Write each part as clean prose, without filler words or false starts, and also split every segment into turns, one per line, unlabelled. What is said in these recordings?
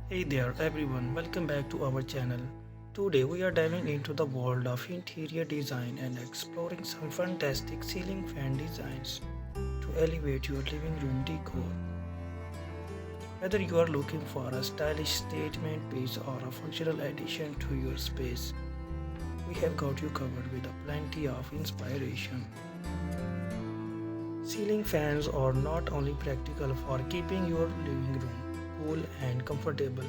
Hey there everyone, welcome back to our channel. Today we are diving into the world of interior design and exploring some fantastic ceiling fan designs to elevate your living room decor. Whether you are looking for a stylish statement piece or a functional addition to your space, we have got you covered with a plenty of inspiration. Ceiling fans are not only practical for keeping your living room cool and comfortable,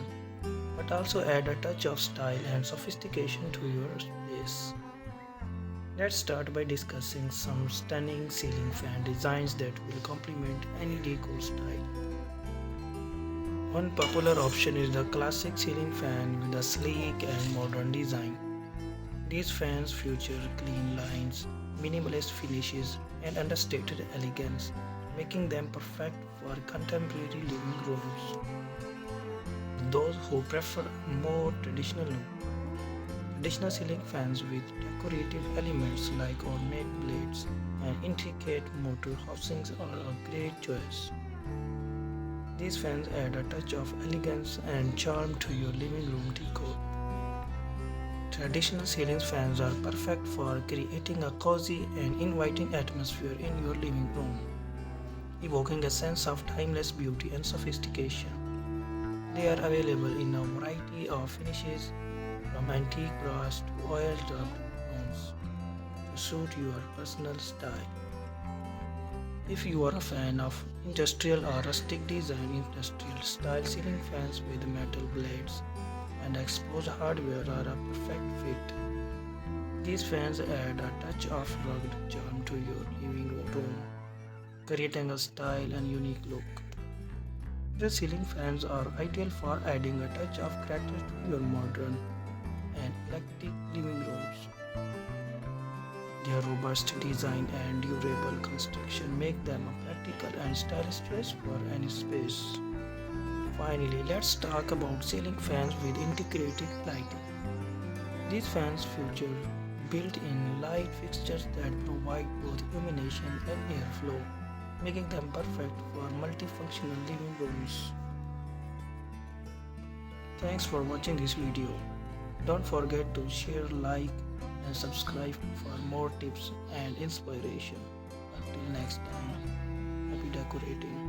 but also add a touch of style and sophistication to your space. Let's start by discussing some stunning ceiling fan designs that will complement any decor style. One popular option is the classic ceiling fan with a sleek and modern design. These fans feature clean lines, minimalist finishes, and understated elegance, making them perfect for contemporary living rooms. Those who prefer a more traditional look, traditional ceiling fans with decorative elements like ornate blades and intricate motor housings are a great choice. These fans add a touch of elegance and charm to your living room decor. Traditional ceiling fans are perfect for creating a cozy and inviting atmosphere in your living room, evoking a sense of timeless beauty and sophistication. They are available in a variety of finishes, from antique brass to oil rubbed bronze, to suit your personal style. If you are a fan of industrial or rustic design, industrial style ceiling fans with metal blades and exposed hardware are a perfect fit. These fans add a touch of rugged charm to your living room, creating a style and unique look. The ceiling fans are ideal for adding a touch of character to your modern and eclectic living rooms. Their robust design and durable construction make them a practical and stylish choice for any space. Finally, let's talk about ceiling fans with integrated lighting. These fans feature built-in light fixtures that provide both illumination and airflow, making them perfect for multifunctional living rooms. Thanks for watching this video. Don't forget to share, like, and subscribe for more tips and inspiration. Until next time, happy decorating.